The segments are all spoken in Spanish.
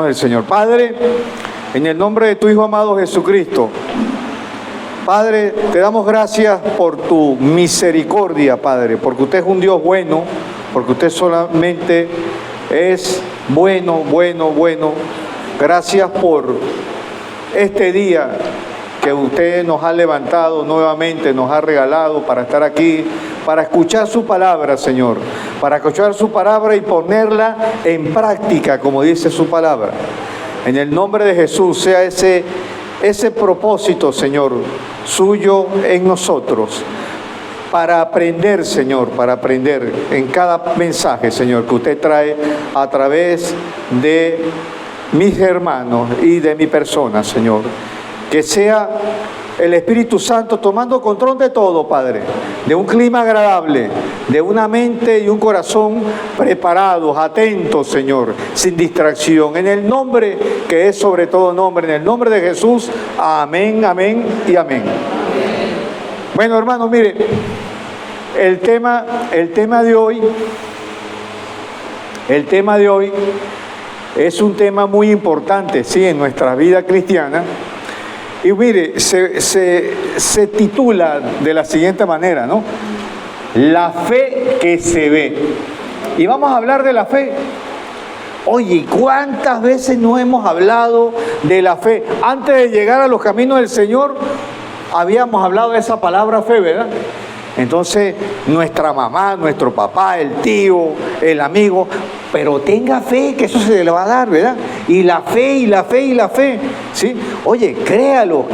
El Señor. Padre, en el nombre de tu Hijo amado Jesucristo, Padre, te damos gracias por tu misericordia, Padre, porque usted es un Dios bueno, porque usted solamente es bueno. Gracias por este día que usted nos ha levantado nuevamente, nos ha regalado para estar aquí, para escuchar su palabra, Señor, para escuchar su palabra y ponerla en práctica, como dice su palabra. En el nombre de Jesús, sea ese propósito, Señor, suyo en nosotros, para aprender, Señor, para aprender en cada mensaje, Señor, que usted trae a través de mis hermanos y de mi persona, Señor. Que sea el Espíritu Santo tomando control de todo, Padre, de un clima agradable, de una mente y un corazón preparados, atentos, Señor, sin distracción. En el nombre que es sobre todo nombre, en el nombre de Jesús, amén, amén y amén. Bueno, hermanos, mire, el tema de hoy es un tema muy importante, sí, en nuestra vida cristiana. Y mire, se titula de la siguiente manera, ¿no? La fe que se ve. Y vamos a hablar de la fe. Oye, ¿cuántas veces no hemos hablado de la fe? Antes de llegar a los caminos del Señor, habíamos hablado de esa palabra fe, ¿verdad? Entonces, nuestra mamá, nuestro papá, el tío, el amigo, pero tenga fe, que eso se le va a dar, ¿verdad? Y la fe, ¿sí? Oye, créalo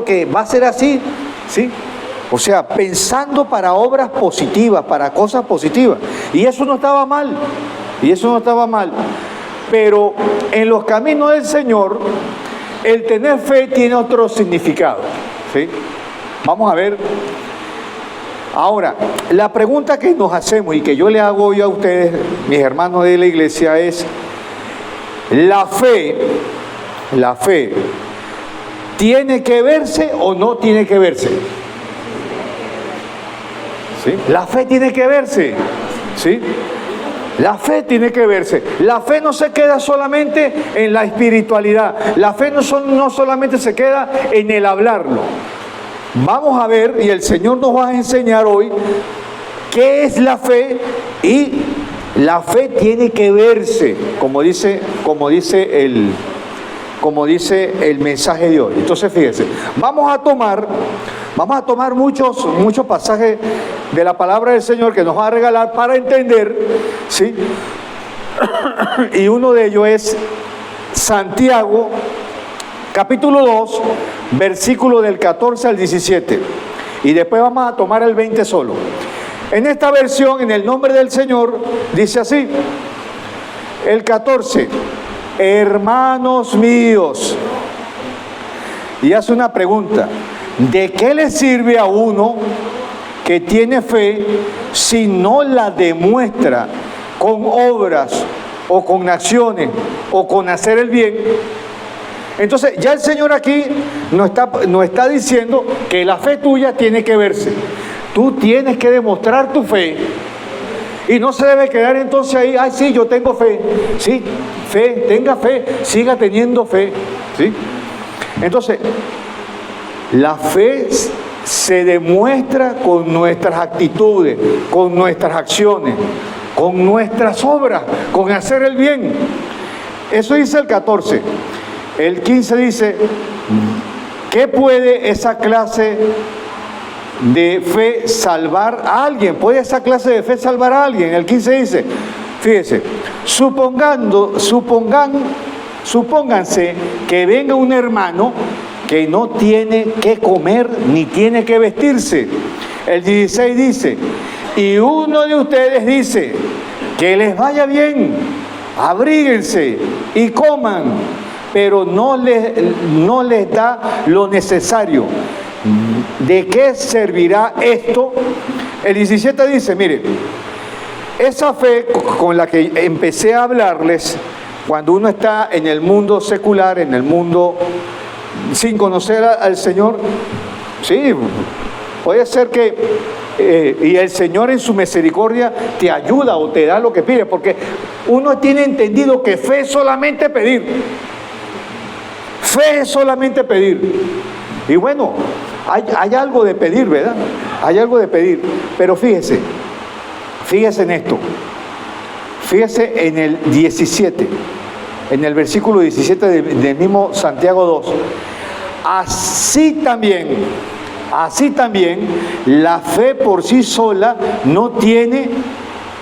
que va a ser así, ¿sí? O sea, pensando para obras positivas, para cosas positivas. Y eso no estaba mal, Pero en los caminos del Señor, el tener fe tiene otro significado, ¿sí? Vamos a ver. Ahora, la pregunta que nos hacemos y que yo le hago hoy a ustedes, mis hermanos de la iglesia, es: ¿la fe tiene que verse o no tiene que verse? ¿Sí? La fe tiene que verse, ¿sí? La fe tiene que verse. La fe no se queda solamente en la espiritualidad. La fe no solamente se queda en el hablarlo. Vamos a ver, y el Señor nos va a enseñar hoy qué es la fe, y la fe tiene que verse, como dice el mensaje de hoy. Entonces, fíjense, vamos a tomar muchos pasajes de la palabra del Señor que nos va a regalar para entender, ¿sí? Y uno de ellos es Santiago, capítulo 2, versículo del 14 al 17. Y después vamos a tomar el 20 solo. En esta versión, en el nombre del Señor, dice así, el 14, hermanos míos. Y hace una pregunta: ¿de qué le sirve a uno que tiene fe si no la demuestra con obras o con acciones o con hacer el bien? Entonces, ya el Señor aquí nos está diciendo que la fe tuya tiene que verse. Tú tienes que demostrar tu fe. Y no se debe quedar entonces ahí: ay, sí, yo tengo fe. Sí, fe, tenga fe, siga teniendo fe. ¿Sí? Entonces, la fe se demuestra con nuestras actitudes, con nuestras acciones, con nuestras obras, con hacer el bien. Eso dice el 14. El 15 dice: ¿qué puede esa clase de fe salvar a alguien? ¿Puede esa clase de fe salvar a alguien? El 15 dice, fíjese, supónganse que venga un hermano que no tiene que comer ni tiene que vestirse. El 16 dice: y uno de ustedes dice, que les vaya bien, abríguense y coman, pero no les da lo necesario. ¿De qué servirá esto? El 17 dice, mire, esa fe con la que empecé a hablarles, cuando uno está en el mundo secular, en el mundo sin conocer al Señor, sí, puede ser que y el Señor en su misericordia te ayuda o te da lo que pide, porque uno tiene entendido que fe es solamente pedir. Fe es solamente pedir. Y bueno, hay algo de pedir, ¿verdad? Hay algo de pedir. Pero fíjese en esto. Fíjese en el 17, en el versículo 17 del mismo Santiago 2. Así también, la fe por sí sola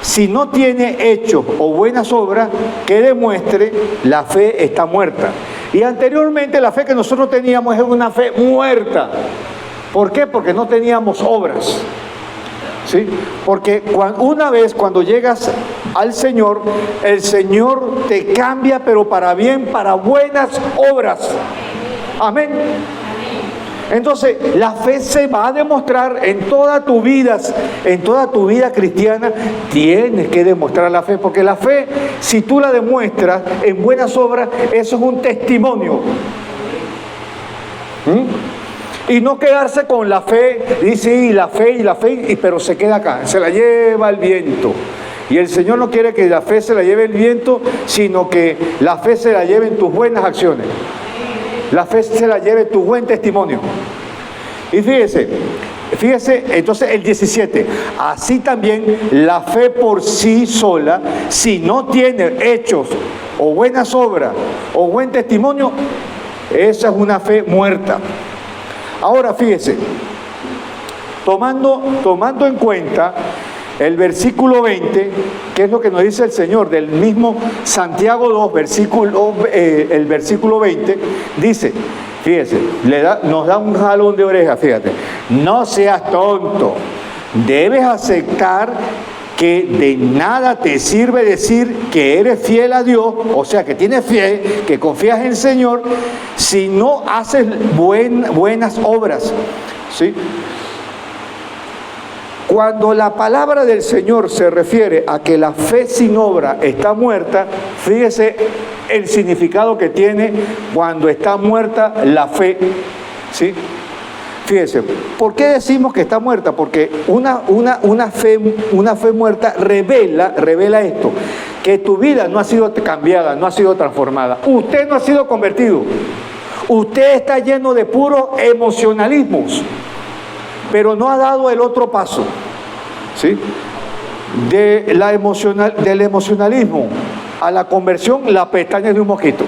si no tiene hechos o buenas obras que demuestre, la fe está muerta. Y anteriormente la fe que nosotros teníamos era una fe muerta. ¿Por qué? Porque no teníamos obras. ¿Sí? Porque una vez cuando llegas al Señor, el Señor te cambia, pero para bien, para buenas obras. Amén. Entonces, la fe se va a demostrar en toda tu vida cristiana. Tienes que demostrar la fe, porque la fe, si tú la demuestras en buenas obras, eso es un testimonio. Y no quedarse con la fe, y sí, la fe, pero se queda acá, se la lleva el viento. Y el Señor no quiere que la fe se la lleve el viento, sino que la fe se la lleve en tus buenas acciones. La fe se la lleve tu buen testimonio. Y fíjese, entonces el 17, así también la fe por sí sola, si no tiene hechos o buenas obras o buen testimonio, esa es una fe muerta. Ahora fíjese, tomando en cuenta el versículo 20, que es lo que nos dice el Señor del mismo Santiago 2, el versículo 20, dice, fíjese, nos da un jalón de oreja, fíjate, no seas tonto, debes aceptar que de nada te sirve decir que eres fiel a Dios, o sea, que tienes fe, que confías en el Señor, si no haces buenas obras, ¿sí? Cuando la palabra del Señor se refiere a que la fe sin obra está muerta, fíjese el significado que tiene cuando está muerta la fe, ¿sí? Fíjese, ¿por qué decimos que está muerta? Porque una fe muerta revela esto, que tu vida no ha sido cambiada, no ha sido transformada. Usted no ha sido convertido. Usted está lleno de puros emocionalismos, pero no ha dado el otro paso, ¿sí? Del emocionalismo a la conversión, la pestaña de un mosquito.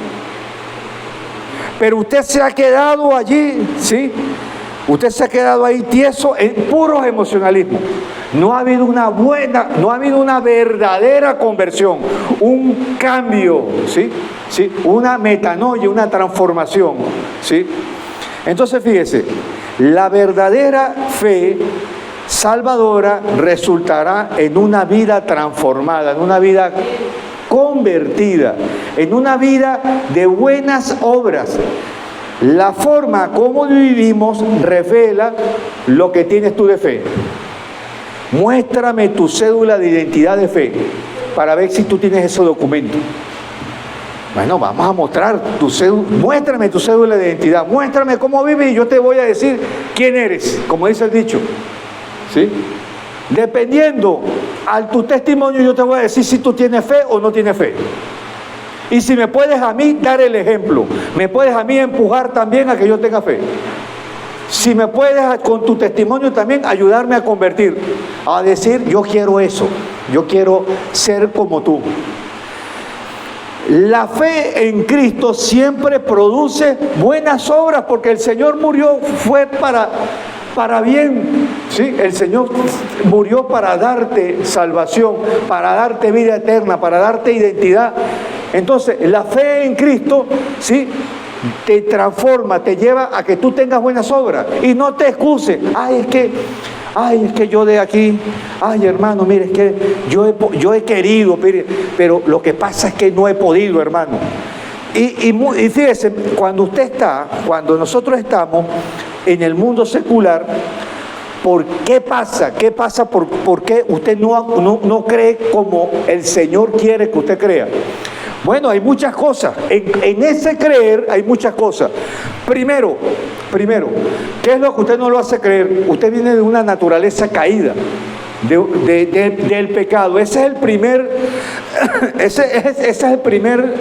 Pero usted se ha quedado allí, ¿sí? Usted se ha quedado ahí tieso en puros emocionalismos. No ha habido una verdadera conversión, un cambio, ¿sí? ¿Sí? Una metanoia, una transformación, ¿sí? Entonces fíjese, la verdadera fe salvadora resultará en una vida transformada, en una vida convertida, en una vida de buenas obras. La forma como vivimos revela lo que tienes tú de fe. Muéstrame tu cédula de identidad de fe para ver si tú tienes ese documento. Bueno, vamos a mostrar tu cédula. Muéstrame tu cédula de identidad. Muéstrame cómo vives y yo te voy a decir quién eres, como dice el dicho. ¿Sí? Dependiendo a tu testimonio, yo te voy a decir si tú tienes fe o no tienes fe. Y si me puedes a mí dar el ejemplo, me puedes a mí empujar también a que yo tenga fe. Si me puedes con tu testimonio también ayudarme a convertir, a decir yo quiero eso, yo quiero ser como tú. La fe en Cristo siempre produce buenas obras porque el Señor murió, fue para bien, ¿sí? El Señor murió para darte salvación, para darte vida eterna, para darte identidad. Entonces, la fe en Cristo, ¿sí?, te transforma, te lleva a que tú tengas buenas obras y no te excuses. Es que yo de aquí, hermano, mire, es que yo he querido, pero lo que pasa es que no he podido, hermano. Y fíjese, cuando nosotros estamos en el mundo secular, ¿qué pasa? ¿Por qué usted no cree como el Señor quiere que usted crea? Bueno, hay muchas cosas. En ese creer hay muchas cosas. Primero, ¿qué es lo que usted no lo hace creer? Usted viene de una naturaleza caída, del pecado. Ese es el primer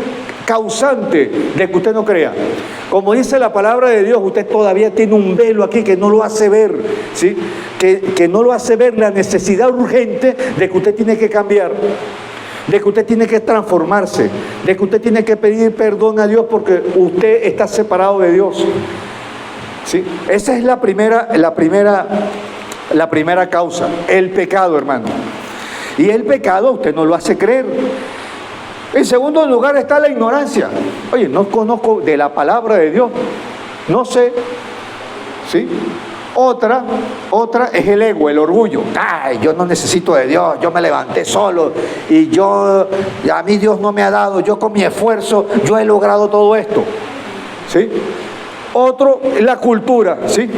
causante de que usted no crea. Como dice la palabra de Dios, usted todavía tiene un velo aquí que no lo hace ver, ¿sí? Que no lo hace ver la necesidad urgente de que usted tiene que cambiar, de que usted tiene que transformarse, de que usted tiene que pedir perdón a Dios porque usted está separado de Dios, ¿sí? Esa es la primera causa, el pecado, hermano. Y el pecado usted no lo hace creer. En segundo lugar está la ignorancia. Oye, no conozco de la palabra de Dios, no sé, ¿sí? Otra es el ego, el orgullo. Ay, yo no necesito de Dios, yo me levanté solo y a mí Dios no me ha dado, yo con mi esfuerzo, yo he logrado todo esto, ¿sí? Otro, la cultura, ¿sí?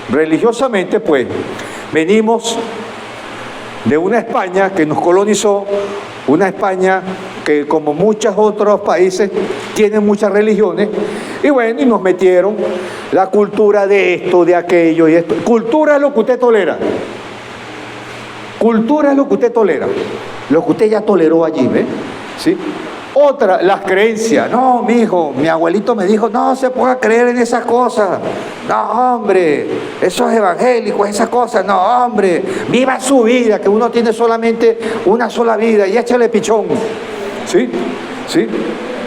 Religiosamente, pues, venimos de una España que nos colonizó, una España que, como muchos otros países, tiene muchas religiones, y bueno, y nos metieron la cultura de esto, de aquello y esto. Cultura es lo que usted tolera. Cultura es lo que usted tolera, lo que usted ya toleró allí, ¿ve? ¿Sí? Otra, las creencias. No, mijo, mi abuelito me dijo, no se puede creer en esas cosas. No, hombre, eso es evangélico, esas cosas. No, hombre, viva su vida, que uno tiene solamente una sola vida y échale pichón. ¿Sí? ¿Sí?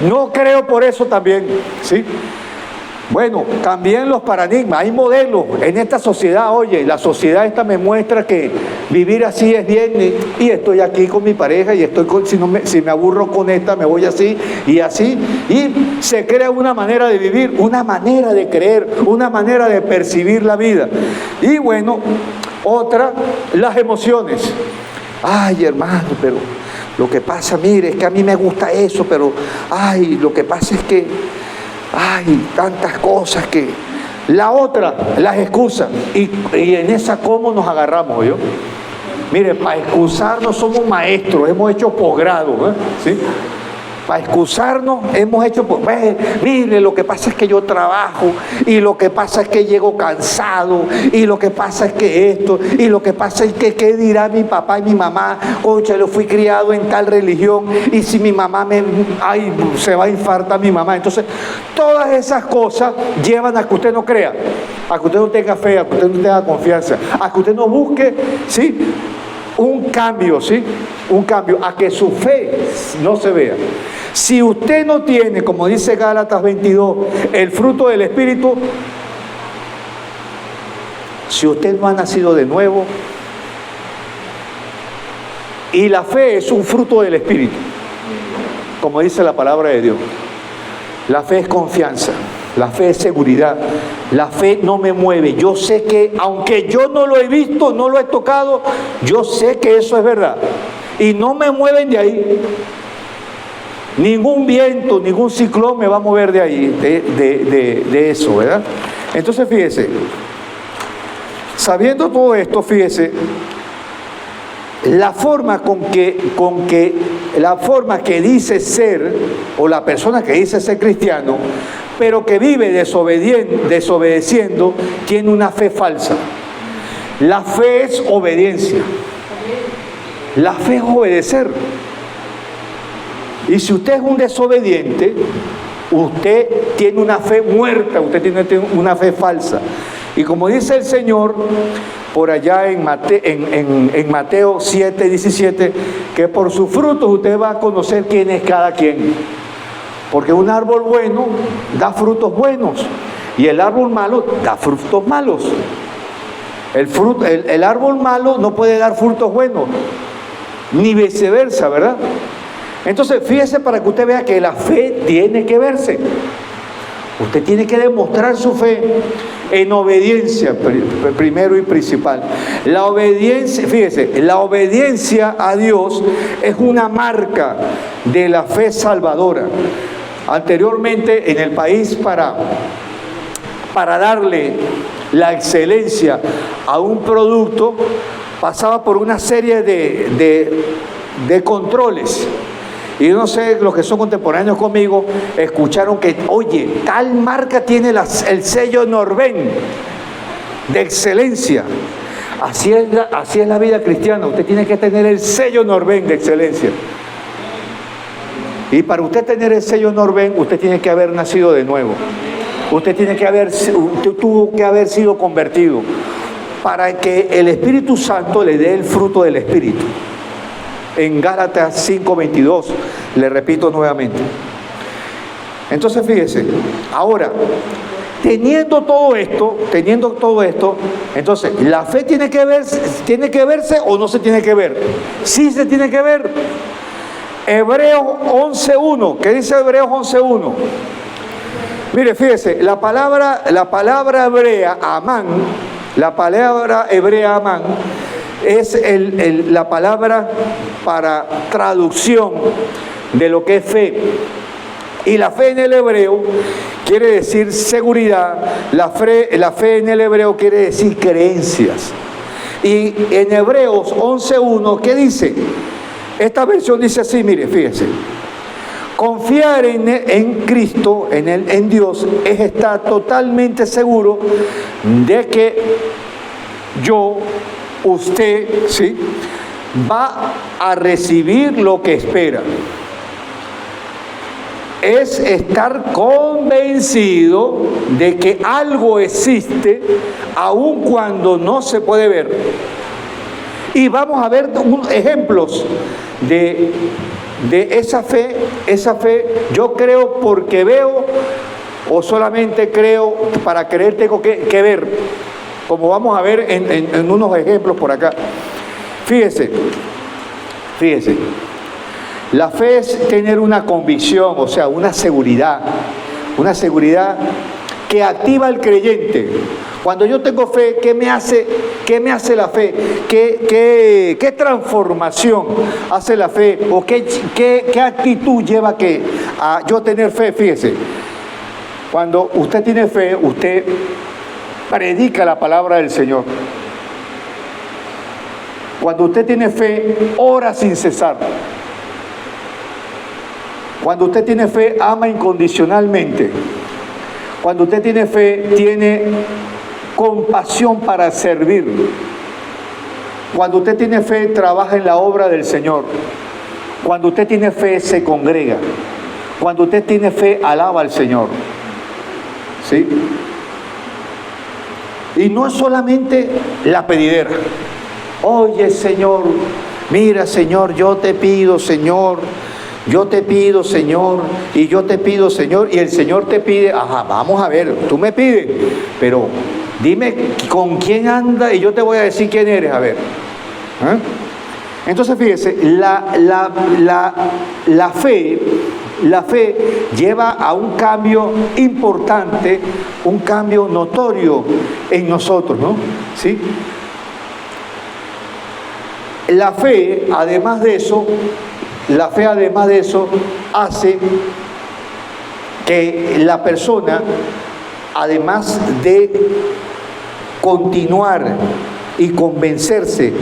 No creo por eso también. ¿Sí? Bueno, también los paradigmas, hay modelos en esta sociedad. Oye, la sociedad esta me muestra que vivir así es bien, y estoy aquí con mi pareja y si me aburro con esta me voy así, y se crea una manera de vivir, una manera de creer, una manera de percibir la vida. Y bueno, otra, las emociones. Ay, hermano, pero lo que pasa, mire, es que a mí me gusta eso, pero ay, lo que pasa es que tantas cosas que... La otra, las excusas. Y en esa, ¿cómo nos agarramos, yo? Mire, para excusarnos somos maestros, hemos hecho posgrado, ¿sí? Para excusarnos hemos hecho, mire, lo que pasa es que yo trabajo, y lo que pasa es que llego cansado, y lo que pasa es que esto, y lo que pasa es que qué dirá mi papá y mi mamá. Concha, yo fui criado en tal religión, y si mi mamá se va a infartar mi mamá. Entonces, todas esas cosas llevan a que usted no crea, a que usted no tenga fe, a que usted no tenga confianza, a que usted no busque, ¿sí?, un cambio, ¿sí? Un cambio, a que su fe no se vea. Si usted no tiene, como dice Gálatas 22, el fruto del Espíritu, si usted no ha nacido de nuevo, y la fe es un fruto del Espíritu, como dice la palabra de Dios. La fe es confianza, la fe es seguridad, la fe no me mueve. Yo sé que, aunque yo no lo he visto, no lo he tocado, yo sé que eso es verdad. Y no me mueven de ahí. Ningún viento, ningún ciclón me va a mover de ahí, de eso, ¿verdad? Entonces, fíjese, sabiendo todo esto, fíjese, la forma que dice ser, o la persona que dice ser cristiano, pero que vive desobedeciendo, tiene una fe falsa. La fe es obediencia. La fe es obedecer. Y si usted es un desobediente, usted tiene una fe muerta, usted tiene una fe falsa. Y como dice el Señor por allá en Mateo 7:17, que por sus frutos usted va a conocer quién es cada quien. Porque un árbol bueno da frutos buenos y el árbol malo da frutos malos. El árbol malo no puede dar frutos buenos, ni viceversa, ¿verdad? Entonces, fíjese, para que usted vea que la fe tiene que verse. Usted tiene que demostrar su fe en obediencia, primero y principal. La obediencia, fíjese, la obediencia a Dios es una marca de la fe salvadora. Anteriormente en el país, para darle la excelencia a un producto, pasaba por una serie de controles. Y yo no sé, los que son contemporáneos conmigo, escucharon que, oye, tal marca tiene el sello Norben de excelencia. Así es la vida cristiana. Usted tiene que tener el sello Norben de excelencia. Y para usted tener el sello Norben, usted tiene que haber nacido de nuevo. Usted tuvo que haber sido convertido para que el Espíritu Santo le dé el fruto del Espíritu. En Gálatas 5:22, le repito nuevamente. Entonces fíjese, ahora, teniendo todo esto, entonces, ¿la fe tiene que verse o no se tiene que ver? Sí se tiene que ver. Hebreos 11:1, ¿qué dice Hebreos 11:1? Mire, fíjese, la palabra hebrea, amán, es la palabra para traducción de lo que es fe. Y la fe en el hebreo quiere decir seguridad, la fe en el hebreo quiere decir creencias. Y en Hebreos 11:1, ¿qué dice? Esta versión dice así, mire, fíjese. Confiar en Cristo, en Dios, es estar totalmente seguro de que usted, ¿sí?, va a recibir lo que espera. Es estar convencido de que algo existe, aun cuando no se puede ver. Y vamos a ver ejemplos de esa fe. Yo creo porque veo, o solamente creo, para creer tengo que ver, como vamos a ver en unos ejemplos por acá. Fíjese, la fe es tener una convicción, o sea, una seguridad que activa al creyente. Cuando yo tengo fe, ¿qué me hace la fe? ¿Qué transformación hace la fe? ¿O qué actitud lleva a yo tener fe? Fíjese, cuando usted tiene fe, usted predica la palabra del Señor. Cuando usted tiene fe, ora sin cesar. Cuando usted tiene fe, ama incondicionalmente. Cuando usted tiene fe, tiene compasión para servir. Cuando usted tiene fe, trabaja en la obra del Señor. Cuando usted tiene fe, se congrega. Cuando usted tiene fe, alaba al Señor. ¿Sí? Y no es solamente la pedidera. Oye, Señor, mira, Señor, yo te pido, Señor, y yo te pido, Señor, y el Señor te pide, ajá, vamos a ver, tú me pides, pero dime con quién anda y yo te voy a decir quién eres, a ver. ¿Eh? Entonces, fíjese, la fe lleva a un cambio importante, un cambio notorio en nosotros, ¿no? ¿Sí? La fe, además de eso, hace que la persona, además de continuar y convencerse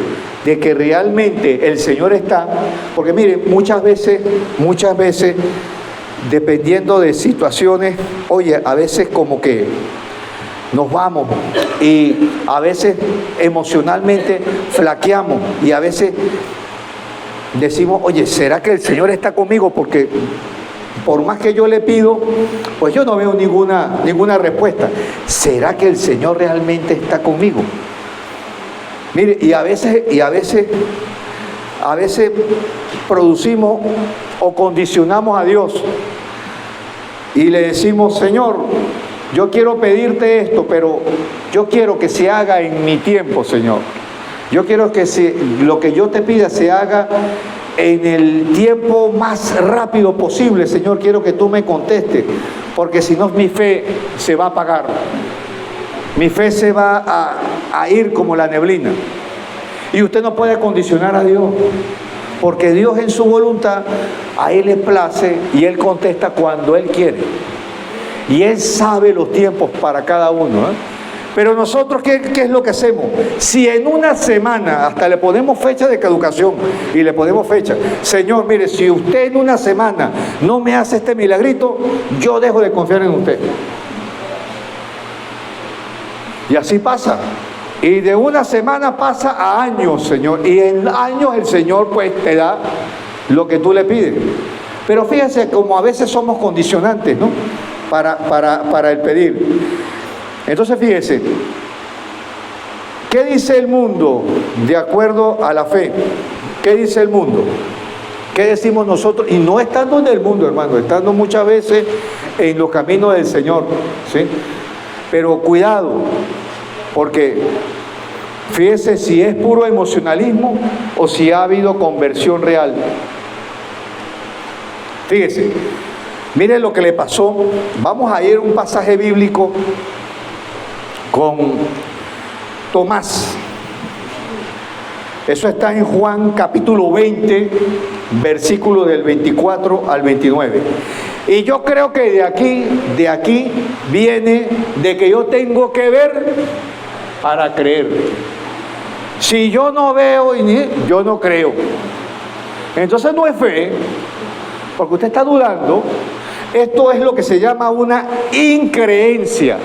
de que realmente el Señor está, porque mire, muchas veces, dependiendo de situaciones, oye, a veces como que nos vamos y a veces emocionalmente flaqueamos y a veces decimos, oye, ¿será que el Señor está conmigo? Porque por más que yo le pido, pues yo no veo ninguna respuesta. ¿Será que el Señor realmente está conmigo? Mire, y a veces producimos o condicionamos a Dios y le decimos, Señor, yo quiero pedirte esto, pero yo quiero que se haga en mi tiempo, Señor. Yo quiero que lo que yo te pida se haga en el tiempo más rápido posible, Señor. Quiero que tú me contestes, porque si no mi fe se va a apagar. Mi fe se va a ir como la neblina. Y usted no puede condicionar a Dios, porque Dios en su voluntad, a Él le place y Él contesta cuando Él quiere. Y Él sabe los tiempos para cada uno, ¿eh? Pero nosotros, ¿qué es lo que hacemos? Si en una semana, hasta le ponemos fecha de caducación y le ponemos fecha, Señor, mire, si usted en una semana no me hace este milagrito, yo dejo de confiar en usted. Y así pasa. Y de una semana pasa a años, Señor. Y en años el Señor pues te da lo que tú le pides. Pero fíjense como a veces somos condicionantes, ¿no? Para el pedir. Entonces fíjese, ¿qué dice el mundo de acuerdo a la fe? ¿Qué dice el mundo? ¿Qué decimos nosotros? Y no estando en el mundo, hermano, estando muchas veces en los caminos del Señor, ¿sí? Pero cuidado, porque fíjese si es puro emocionalismo o si ha habido conversión real. Fíjese, mire lo que le pasó. Vamos a ir a un pasaje bíblico con Tomás. Eso está en Juan capítulo 20, versículo del 24 al 29. Y yo creo que de aquí viene de que yo tengo que ver para creer. Si yo no veo, yo no creo. Entonces no es fe, porque usted está dudando. Esto es lo que se llama una increencia.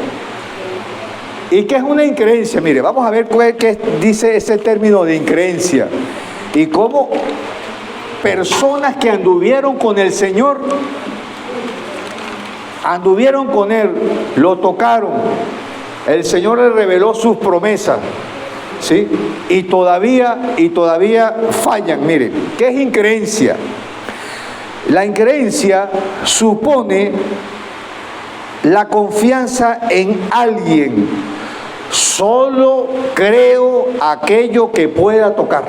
¿Y qué es una increencia? Mire, vamos a ver qué dice ese término de increencia. Y cómo personas que anduvieron con el Señor, anduvieron con Él, lo tocaron, el Señor le reveló sus promesas, ¿sí? Y todavía fallan. Mire, ¿qué es increencia? La increencia supone la confianza en alguien. Solo creo aquello que pueda tocar.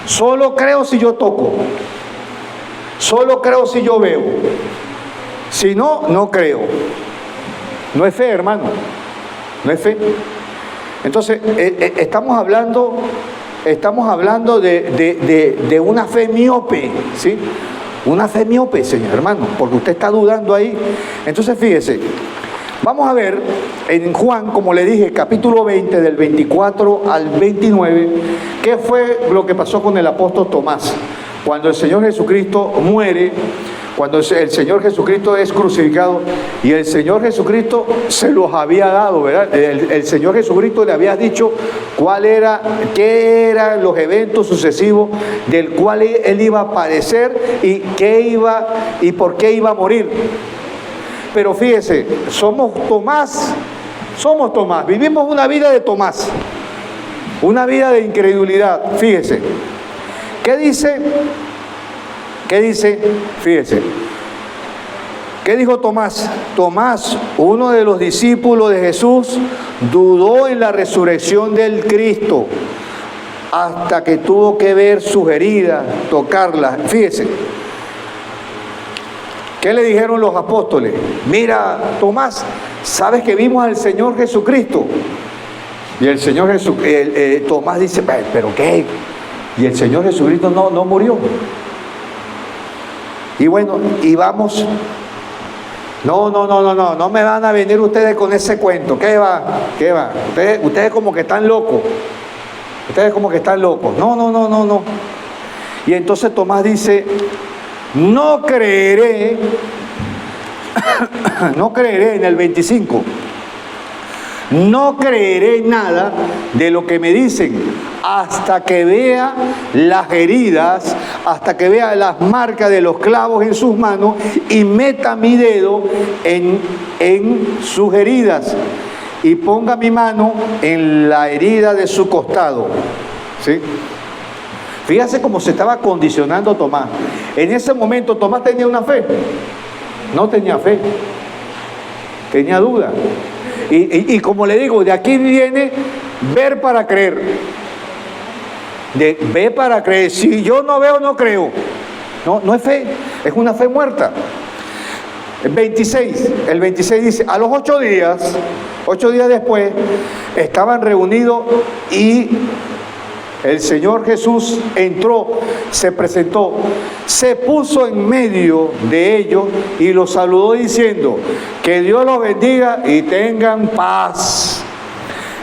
Solo creo si yo toco. Solo creo si yo veo. Si no, no creo. No es fe, hermano. No es fe. Entonces, estamos hablando de una fe miope, ¿sí? Una fe miope, señor hermano, porque usted está dudando ahí. Entonces, fíjese, vamos a ver en Juan, como le dije, capítulo 20, del 24 al 29, qué fue lo que pasó con el apóstol Tomás. Cuando el Señor Jesucristo muere, cuando el Señor Jesucristo es crucificado, y el Señor Jesucristo se los había dado, ¿verdad? El Señor Jesucristo le había dicho qué eran los eventos sucesivos del cual Él iba a padecer y por qué iba a morir. Pero fíjese, somos Tomás, vivimos una vida de Tomás, una vida de incredulidad. Fíjese, ¿qué dice? Fíjese, ¿qué dijo Tomás? Tomás, uno de los discípulos de Jesús, dudó en la resurrección del Cristo hasta que tuvo que ver sus heridas, tocarlas. Fíjese, ¿qué le dijeron los apóstoles? Mira, Tomás, ¿sabes que vimos al Señor Jesucristo? Y el Señor Tomás dice, ¿pero qué? Y el Señor Jesucristo no murió. Y bueno, y vamos. No me van a venir ustedes con ese cuento. ¿Qué va? Ustedes como que están locos. No. Y entonces Tomás dice, no creeré en el 25. No creeré nada de lo que me dicen hasta que vea las heridas, hasta que vea las marcas de los clavos en sus manos y meta mi dedo en sus heridas y ponga mi mano en la herida de su costado. ¿Sí? Fíjate cómo se estaba condicionando Tomás. En ese momento Tomás tenía una fe. No tenía fe. Tenía duda. Y como le digo, de aquí viene ver para creer. De ver para creer. Si yo no veo, no creo. No es fe, es una fe muerta. El 26 dice, a los 8 días después, estaban reunidos y el Señor Jesús entró, se presentó. se puso en medio de ellos y los saludó diciendo: que Dios los bendiga y tengan paz.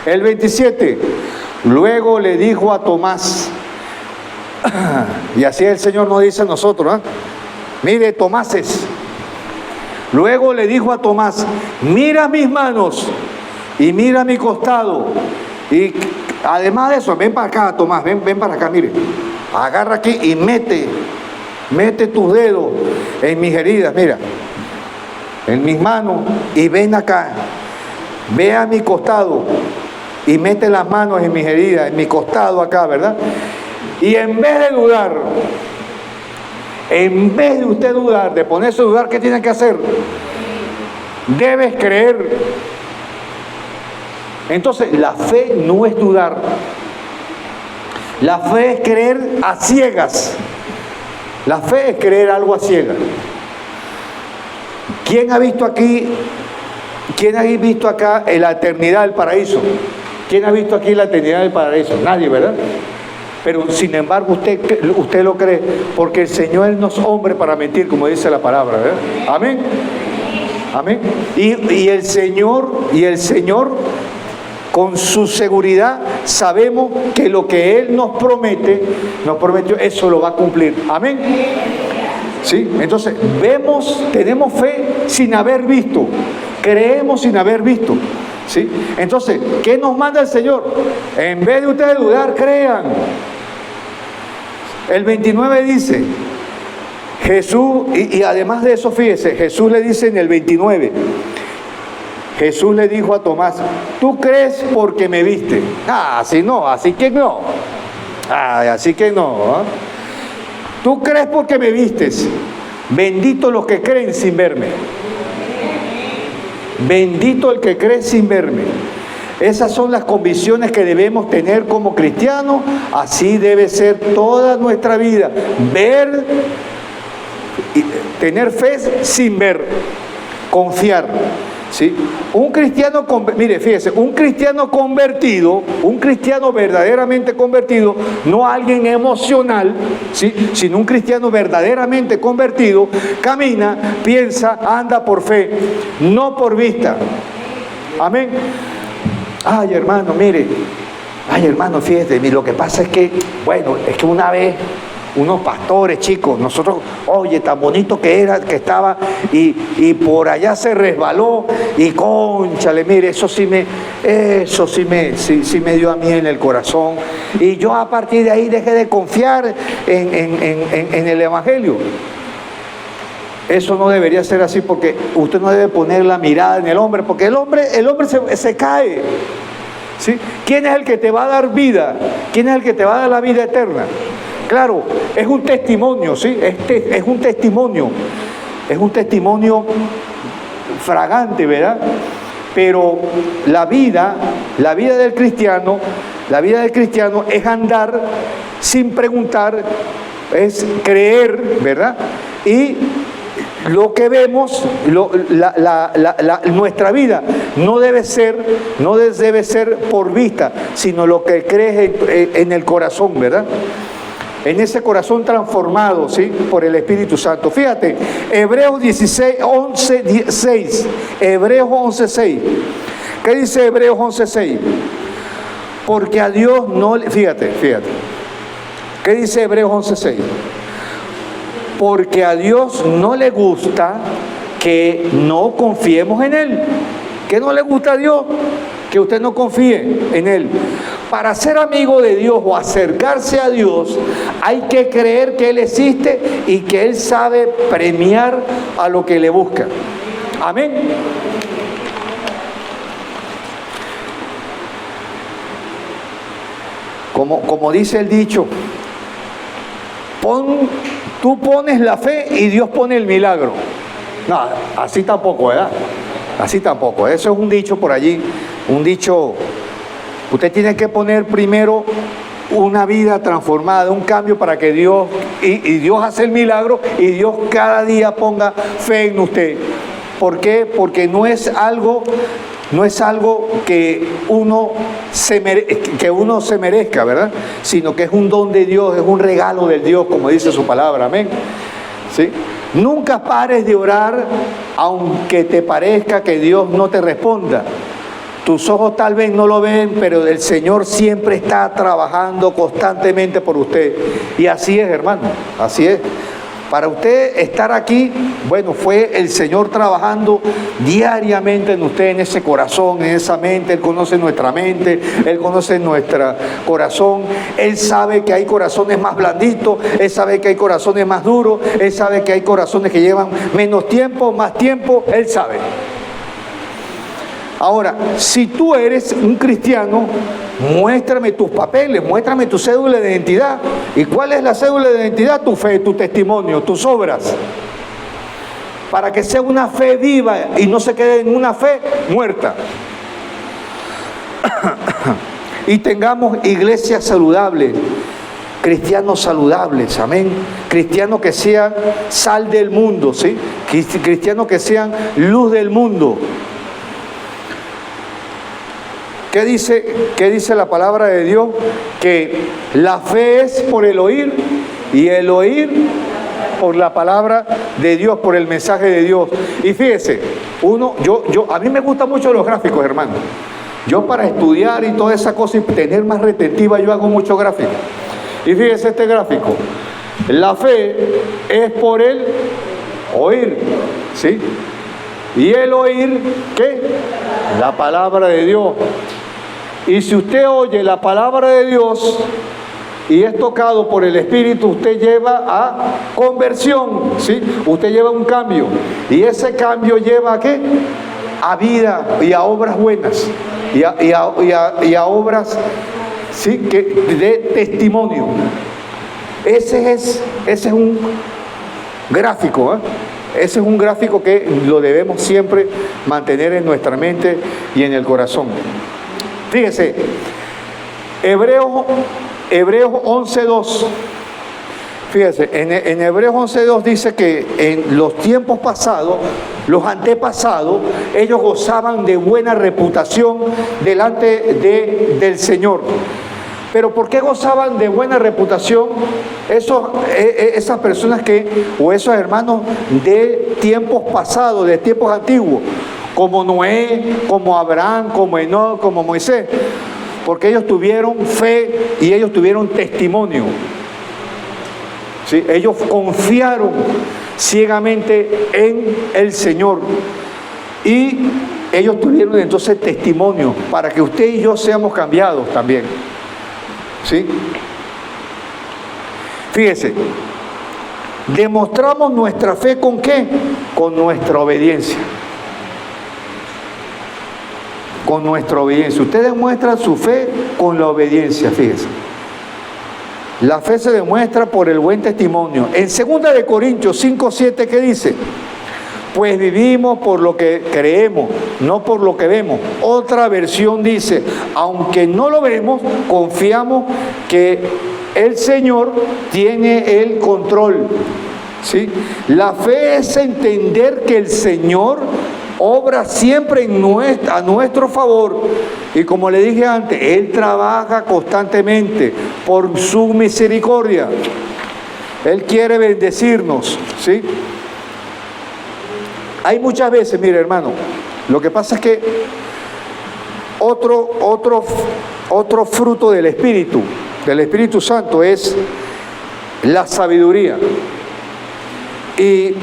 El 27, luego le dijo a Tomás, y así el Señor nos dice a nosotros, ¿eh? Mire, Tomáses, luego le dijo a Tomás: mira mis manos y mira mi costado. Y además de eso, ven para acá, Tomás, ven para acá, mire, agarra aquí y mete tus dedos en mis heridas, mira, en mis manos, y ven acá, ve a mi costado y mete las manos en mis heridas, en mi costado acá, ¿verdad? Y en vez de dudar, en vez de usted dudar, de ponerse a dudar, ¿qué tiene que hacer? Debes creer. Entonces, la fe no es dudar. La fe es creer a ciegas. La fe es creer algo a ciegas. ¿Quién ha visto aquí, quién ha visto acá en la eternidad del paraíso? ¿Quién ha visto aquí la eternidad del paraíso? Nadie, ¿verdad? Pero sin embargo usted lo cree, porque el Señor no es hombre para mentir, como dice la palabra, ¿verdad? Amén. Amén. Y el Señor, con su seguridad, sabemos que lo que Él nos prometió, eso lo va a cumplir. Amén. ¿Sí? Entonces, tenemos fe sin haber visto, creemos sin haber visto. ¿Sí? Entonces, ¿qué nos manda el Señor? En vez de ustedes dudar, crean. El 29 dice, Jesús, y además de eso, fíjese, Jesús le dice en el 29, Jesús le dijo a Tomás: ¿tú crees porque me viste? Así no, así que no. Así que no. ¿Eh? ¿Tú crees porque me vistes? Bendito los que creen sin verme. Bendito el que cree sin verme. Esas son las convicciones que debemos tener como cristianos. Así debe ser toda nuestra vida. Ver, tener fe sin ver, confiar. ¿Sí? Un cristiano, mire, fíjese, un cristiano verdaderamente convertido, no alguien emocional, ¿sí? Sino un cristiano verdaderamente convertido, camina, piensa, anda por fe, no por vista. Amén. Ay, hermano, mire, fíjese, lo que pasa es que, una vez unos pastores, chicos, nosotros, oye, tan bonito que estaba, y por allá se resbaló, y cónchale, mire, eso sí me dio a mí en el corazón, y yo a partir de ahí dejé de confiar en el Evangelio. Eso no debería ser así, porque usted no debe poner la mirada en el hombre, porque el hombre se cae. ¿Sí? ¿Quién es el que te va a dar vida? ¿Quién es el que te va a dar la vida eterna? Claro, es un testimonio, ¿sí? Es un testimonio fragante, ¿verdad? Pero la vida del cristiano es andar sin preguntar, es creer, ¿verdad? Y lo que vemos, nuestra vida no debe ser por vista, sino lo que crees en el corazón, ¿verdad? En ese corazón transformado, ¿sí? Por el Espíritu Santo. Fíjate, Hebreos 11:6. Hebreos 11:6. ¿Qué dice Hebreos 11:6? Porque a Dios no le... Fíjate. ¿Qué dice Hebreos 11:6? Porque a Dios no le gusta que no confiemos en Él. ¿Qué no le gusta a Dios? Que usted no confíe en Él. Para ser amigo de Dios o acercarse a Dios, hay que creer que Él existe y que Él sabe premiar a lo que le busca. Amén. Como dice el dicho, tú pones la fe y Dios pone el milagro. No, así tampoco, ¿verdad? Así tampoco. Eso es un dicho por allí, un dicho. Usted tiene que poner primero una vida transformada, un cambio para que Dios, y Dios hace el milagro, y Dios cada día ponga fe en usted. ¿Por qué? Porque no es algo no es algo que uno se merezca, ¿verdad? Sino que es un don de Dios, es un regalo del Dios, como dice su palabra, amén. ¿Sí? Nunca pares de orar, aunque te parezca que Dios no te responda. Tus ojos tal vez no lo ven, pero el Señor siempre está trabajando constantemente por usted. Y así es, hermano, así es. Para usted estar aquí, bueno, fue el Señor trabajando diariamente en usted, en ese corazón, en esa mente. Él conoce nuestra mente, Él conoce nuestro corazón. Él sabe que hay corazones más blanditos, Él sabe que hay corazones más duros, Él sabe que hay corazones que llevan menos tiempo, más tiempo, Él sabe. Ahora, si tú eres un cristiano, muéstrame tus papeles, muéstrame tu cédula de identidad. ¿Y cuál es la cédula de identidad? Tu fe, tu testimonio, tus obras. Para que sea una fe viva y no se quede en una fe muerta. Y tengamos iglesias saludables, cristianos saludables, amén. Cristianos que sean sal del mundo, ¿sí? Cristianos que sean luz del mundo. ¿Qué dice la palabra de Dios? Que la fe es por el oír y el oír por la palabra de Dios, por el mensaje de Dios. Y fíjese, a mí me gustan mucho los gráficos, hermano. Yo para estudiar y toda esa cosa y tener más retentiva, yo hago muchos gráficos. Y fíjese este gráfico. La fe es por el oír, ¿sí? Y el oír, ¿qué? La palabra de Dios. Y si usted oye la palabra de Dios y es tocado por el Espíritu, usted lleva a conversión, ¿sí? Usted lleva un cambio. Y ese cambio lleva ¿a qué? A vida y a obras buenas. Y a obras, ¿sí? De testimonio. Ese es un gráfico, ¿eh? Ese es un gráfico que lo debemos siempre mantener en nuestra mente y en el corazón. Fíjese, Hebreos 11:2. Fíjese, en Hebreos 11:2 dice que en los tiempos pasados, los antepasados, ellos gozaban de buena reputación delante del Señor. Pero ¿por qué gozaban de buena reputación esas personas o esos hermanos de tiempos pasados, de tiempos antiguos? Como Noé, como Abraham, como Enoc, como Moisés, porque ellos tuvieron fe y ellos tuvieron testimonio. ¿Sí? Ellos confiaron ciegamente en el Señor y ellos tuvieron entonces testimonio para que usted y yo seamos cambiados también. ¿Sí? Fíjese, demostramos nuestra fe ¿con qué? Con nuestra obediencia. Con nuestra obediencia. Ustedes demuestran su fe con la obediencia, fíjense. La fe se demuestra por el buen testimonio. En 2 de Corintios 5:7, ¿qué dice? Pues vivimos por lo que creemos, no por lo que vemos. Otra versión dice, aunque no lo vemos, confiamos que el Señor tiene el control. ¿Sí? La fe es entender que el Señor obra siempre a nuestro favor. Y como le dije antes, Él trabaja constantemente por su misericordia. Él quiere bendecirnos, ¿sí? Hay muchas veces, mire hermano, lo que pasa es que otro fruto del Espíritu Santo es la sabiduría. Y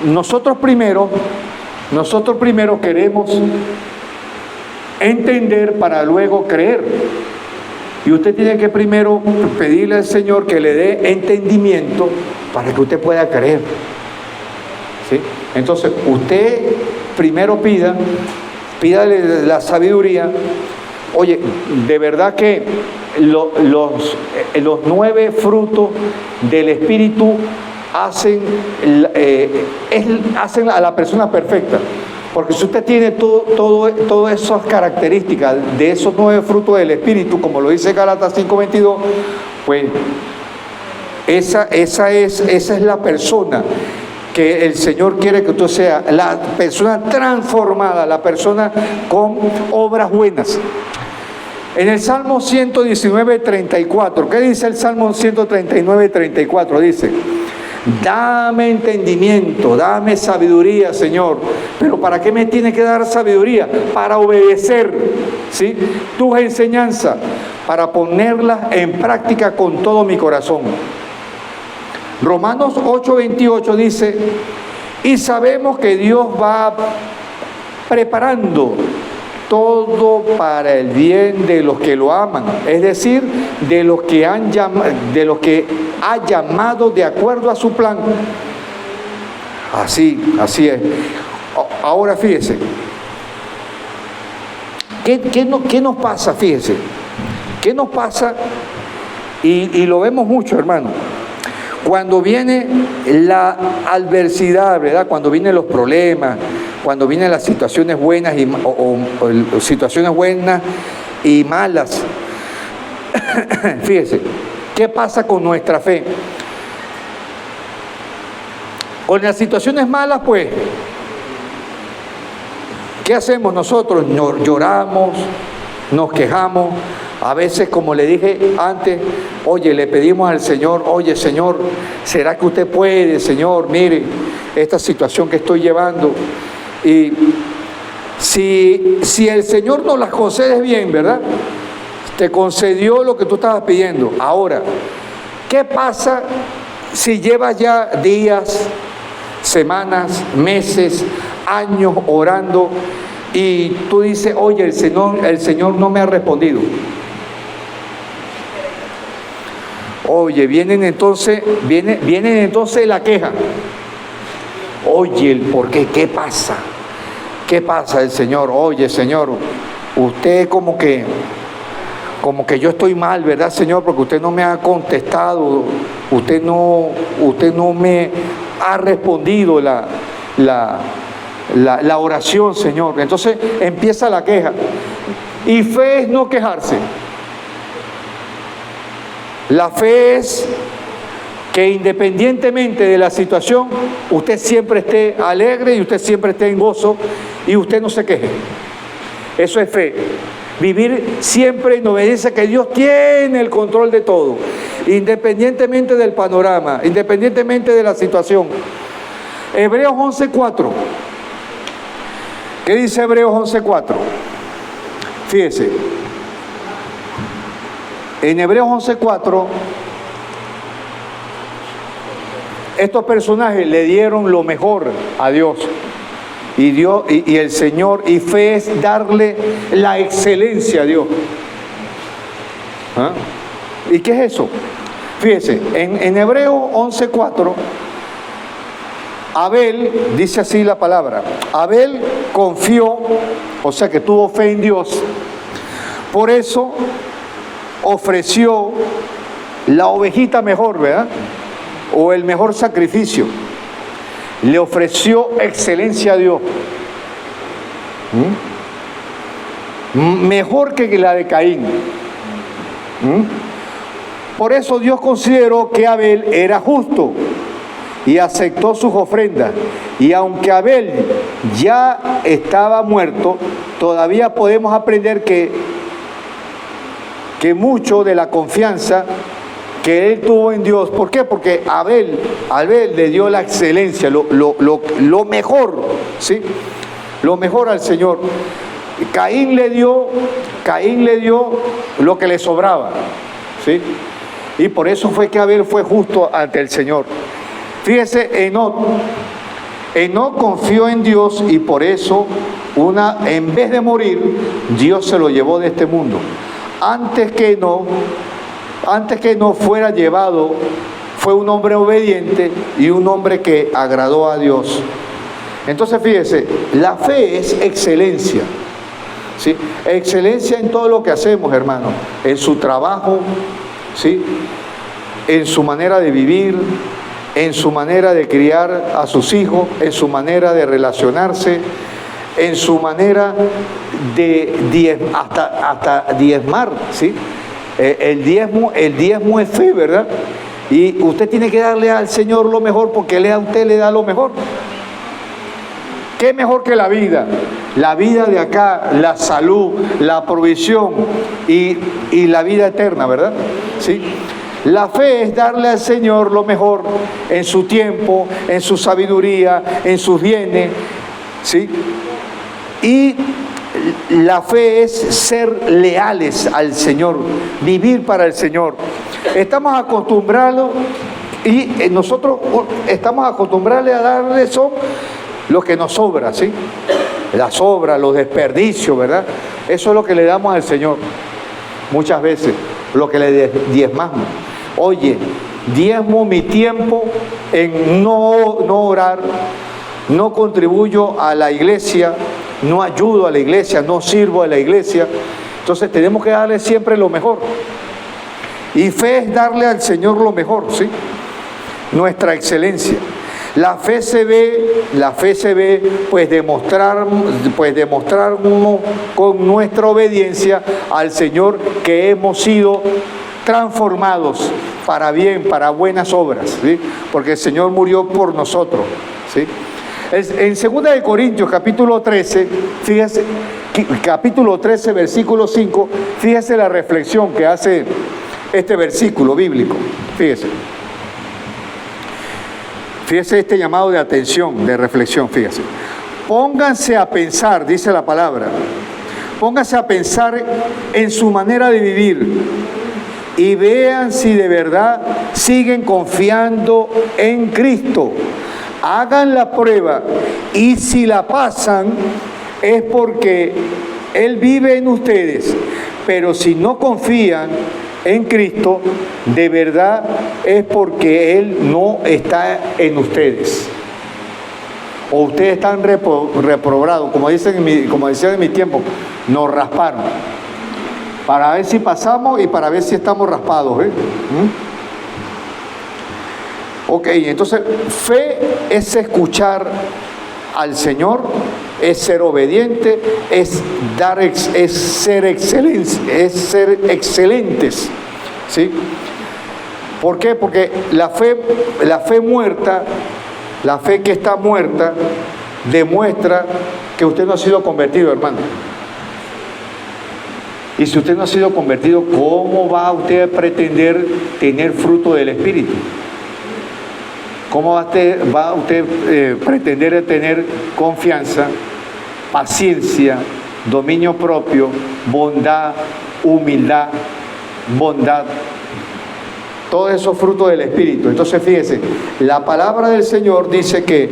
nosotros primero queremos entender para luego creer. Y usted tiene que primero pedirle al Señor que le dé entendimiento para que usted pueda creer. ¿Sí? Entonces, usted primero pídale la sabiduría. Oye, de verdad que los 9 frutos del Espíritu hacen a la persona perfecta. Porque si usted tiene todas esas características de esos 9 frutos del Espíritu, como lo dice Gálatas 5:22, pues esa es la persona que el Señor quiere que tú seas la persona transformada, la persona con obras buenas. En el Salmo 119, 34, ¿qué dice el Salmo 139, 34? Dice: dame entendimiento, dame sabiduría, Señor. Pero ¿para qué me tiene que dar sabiduría? Para obedecer, ¿sí?, tus enseñanzas, para ponerlas en práctica con todo mi corazón. Romanos 8:28 dice: y sabemos que Dios va preparando todo para el bien de los que lo aman, es decir, de los que ha llamado de acuerdo a su plan. Así es. Ahora fíjese, ¿qué nos pasa? Fíjese, ¿qué nos pasa? Y lo vemos mucho, hermano. Cuando viene la adversidad, ¿verdad? Cuando vienen los problemas, cuando vienen las situaciones buenas o situaciones buenas y malas. Fíjese, ¿qué pasa con nuestra fe? Con las situaciones malas, pues, ¿qué hacemos nosotros? Nos lloramos, nos quejamos. A veces, como le dije antes, oye, le pedimos al Señor: oye, Señor, ¿será que usted puede, Señor? Mire, esta situación que estoy llevando. Y si el Señor nos las concede bien, ¿verdad? Te concedió lo que tú estabas pidiendo. Ahora, ¿qué pasa si llevas ya días, semanas, meses, años orando y tú dices: oye, el Señor no me ha respondido? Oye, vienen entonces la queja. Oye, ¿por qué? ¿Qué pasa? ¿Qué pasa? El Señor: oye, Señor, usted como que yo estoy mal, ¿verdad, Señor? Porque usted no me ha contestado, usted no me ha respondido la oración, Señor. Entonces empieza la queja. Y fe es no quejarse. La fe es que independientemente de la situación, usted siempre esté alegre y usted siempre esté en gozo y usted no se queje. Eso es fe. Vivir siempre en obediencia, que Dios tiene el control de todo, independientemente del panorama, independientemente de la situación. Hebreos 11:4. ¿Qué dice Hebreos 11:4? Fíjese. En Hebreos 11:4, estos personajes le dieron lo mejor a Dios. Y el Señor, y fe es darle la excelencia a Dios. ¿Ah? ¿Y qué es eso? Fíjese, en Hebreos 11:4, Abel, dice así la palabra: Abel confió, o sea que tuvo fe en Dios, por eso ofreció la ovejita mejor, ¿verdad? O el mejor sacrificio. Le ofreció excelencia a Dios. Mejor que la de Caín. Por eso Dios consideró que Abel era justo y aceptó sus ofrendas. Y aunque Abel ya estaba muerto, todavía podemos aprender que mucho de la confianza que él tuvo en Dios. ¿Por qué? Porque Abel le dio la excelencia, lo mejor, ¿sí? Lo mejor al Señor. Caín le dio lo que le sobraba, ¿sí? Y por eso fue que Abel fue justo ante el Señor. Fíjese, Enoc confió en Dios y por eso en vez de morir, Dios se lo llevó de este mundo. Antes que no fuera llevado, fue un hombre obediente y un hombre que agradó a Dios. Entonces fíjese, la fe es excelencia, ¿sí? Excelencia en todo lo que hacemos, hermano, en su trabajo, ¿sí? En su manera de vivir, en su manera de criar a sus hijos, en su manera de relacionarse, en su manera de hasta diezmar, ¿sí? El diezmo es fe, ¿verdad? Y usted tiene que darle al Señor lo mejor porque Él a usted le da lo mejor. ¿Qué mejor que la vida? La vida de acá, la salud, la provisión y la vida eterna, ¿verdad? ¿Sí? La fe es darle al Señor lo mejor en su tiempo, en su sabiduría, en sus bienes, ¿sí? Y la fe es ser leales al Señor, vivir para el Señor. Estamos acostumbrados y nosotros estamos acostumbrados a darle eso lo que nos sobra, ¿sí? Las sobras, los desperdicios, ¿verdad? Eso es lo que le damos al Señor muchas veces, lo que le diezmamos. Oye, diezmo mi tiempo en no orar, no contribuyo a la iglesia, no ayudo a la iglesia, no sirvo a la iglesia. Entonces tenemos que darle siempre lo mejor. Y fe es darle al Señor lo mejor, ¿sí? Nuestra excelencia. La fe se ve, pues demostrarnos con nuestra obediencia al Señor que hemos sido transformados para bien, para buenas obras, ¿sí? Porque el Señor murió por nosotros, ¿sí? En 2 de Corintios, capítulo 13, fíjese, capítulo 13, versículo 5, fíjese la reflexión que hace este versículo bíblico, fíjese. Fíjese este llamado de atención, de reflexión, fíjese. Pónganse a pensar, dice la palabra, pónganse a pensar en su manera de vivir y vean si de verdad siguen confiando en Cristo. Hagan la prueba y si la pasan es porque Él vive en ustedes, pero si no confían en Cristo, de verdad es porque Él no está en ustedes. O ustedes están reprobados, como decían en mi tiempo, nos rasparon. Para ver si pasamos y para ver si estamos raspados, ¿eh? Ok, entonces fe es escuchar al Señor, es ser obediente, es ser excelentes, ¿sí? ¿Por qué? Porque la fe muerta, la fe que está muerta, demuestra que usted no ha sido convertido, hermano. Y si usted no ha sido convertido, ¿cómo va usted a pretender tener fruto del Espíritu? ¿Cómo va usted pretender tener confianza, paciencia, dominio propio, bondad, humildad, bondad? Todos esos frutos del Espíritu. Entonces fíjese, la palabra del Señor dice que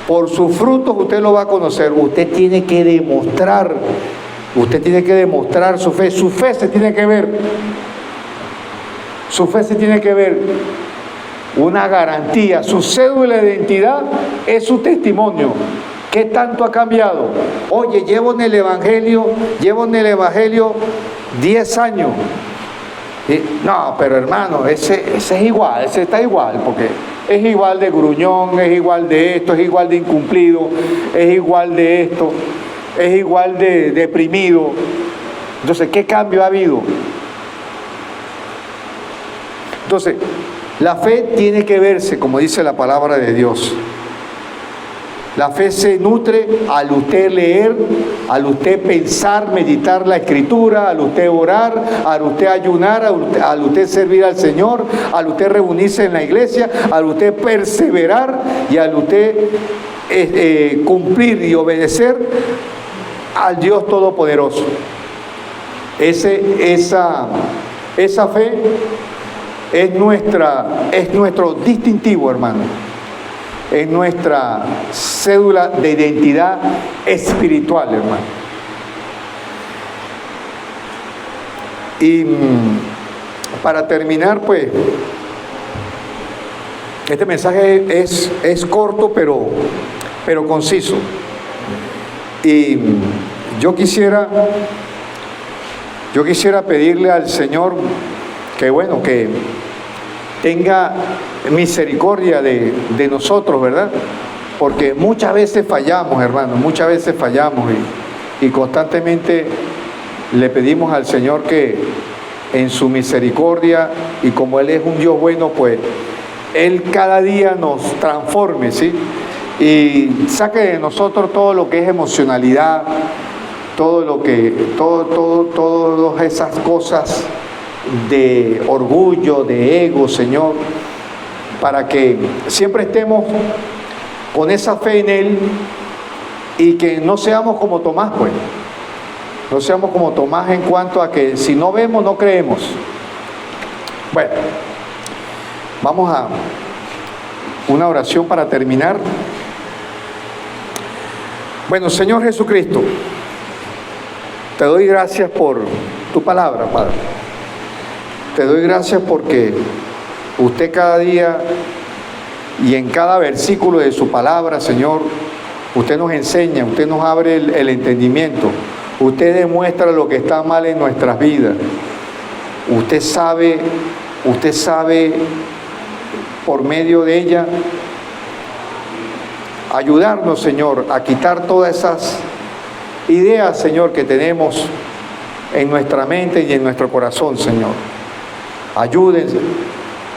por sus frutos usted lo va a conocer. Usted tiene que demostrar su fe. Su fe se tiene que ver. Su fe se tiene que ver. Una garantía, su cédula de identidad es su testimonio. ¿Qué tanto ha cambiado? Oye, llevo en el Evangelio 10 años. No, pero hermano, ese es igual, ese está igual, porque es igual de gruñón, es igual de esto, es igual de incumplido, es igual de esto, es igual de deprimido. Entonces, ¿qué cambio ha habido? Entonces, la fe tiene que verse, como dice la palabra de Dios. La fe se nutre al usted leer, al usted pensar, meditar la Escritura, al usted orar, al usted ayunar, al usted servir al Señor, al usted reunirse en la iglesia, al usted perseverar y al usted cumplir y obedecer al Dios Todopoderoso. Esa fe es nuestro distintivo, hermano. Es nuestra cédula de identidad espiritual, hermano. Y para terminar, pues, este mensaje es corto, pero conciso. Y yo quisiera pedirle al Señor que tenga misericordia de nosotros, ¿verdad? Porque muchas veces fallamos, hermanos, muchas veces fallamos y constantemente le pedimos al Señor que en su misericordia, y como Él es un Dios bueno, pues Él cada día nos transforme, ¿sí? Y saque de nosotros todo lo que es emocionalidad, todas esas cosas de orgullo, de ego, Señor, para que siempre estemos con esa fe en Él y que no seamos como Tomás, pues. No seamos como Tomás en cuanto a que si no vemos, no creemos. Bueno, vamos a una oración para terminar. Bueno, Señor Jesucristo, te doy gracias por tu palabra, Padre. Te doy gracias porque usted cada día y en cada versículo de su palabra, Señor, usted nos enseña, usted nos abre el entendimiento, usted demuestra lo que está mal en nuestras vidas. Usted sabe por medio de ella ayudarnos, Señor, a quitar todas esas ideas, Señor, que tenemos en nuestra mente y en nuestro corazón, Señor. Ayúdense,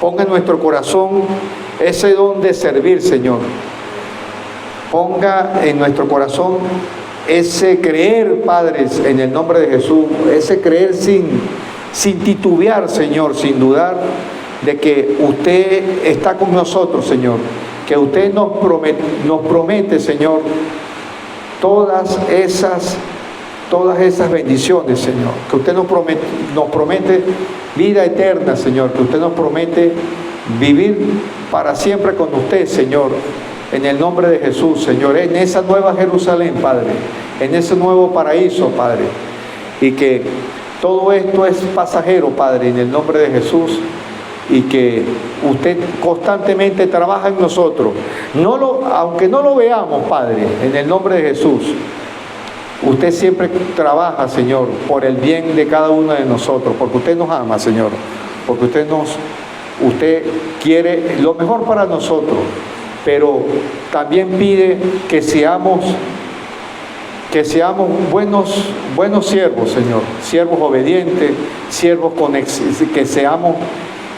ponga en nuestro corazón ese don de servir, Señor. Ponga en nuestro corazón ese creer, Padre, en el nombre de Jesús, ese creer sin titubear, Señor, sin dudar de que usted está con nosotros, Señor, que usted nos promete, Señor, todas esas bendiciones, Señor, que usted nos promete vida eterna, Señor, que usted nos promete vivir para siempre con usted, Señor, en el nombre de Jesús, Señor, en esa nueva Jerusalén, Padre, en ese nuevo paraíso, Padre, y que todo esto es pasajero, Padre, en el nombre de Jesús, y que usted constantemente trabaja en nosotros, aunque no lo veamos, Padre, en el nombre de Jesús, usted siempre trabaja, Señor, por el bien de cada uno de nosotros, porque usted nos ama, Señor, porque usted quiere lo mejor para nosotros, pero también pide que seamos buenos siervos, Señor, siervos obedientes, siervos que seamos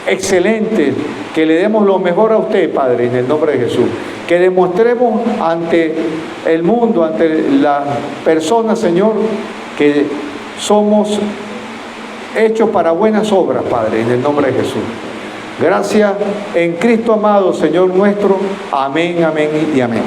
excelentes, que le demos lo mejor a usted, Padre, en el nombre de Jesús, que demostremos ante el mundo, ante las personas, Señor, que somos hechos para buenas obras, Padre, en el nombre de Jesús. Gracias en Cristo amado, Señor nuestro. Amén, amén y amén.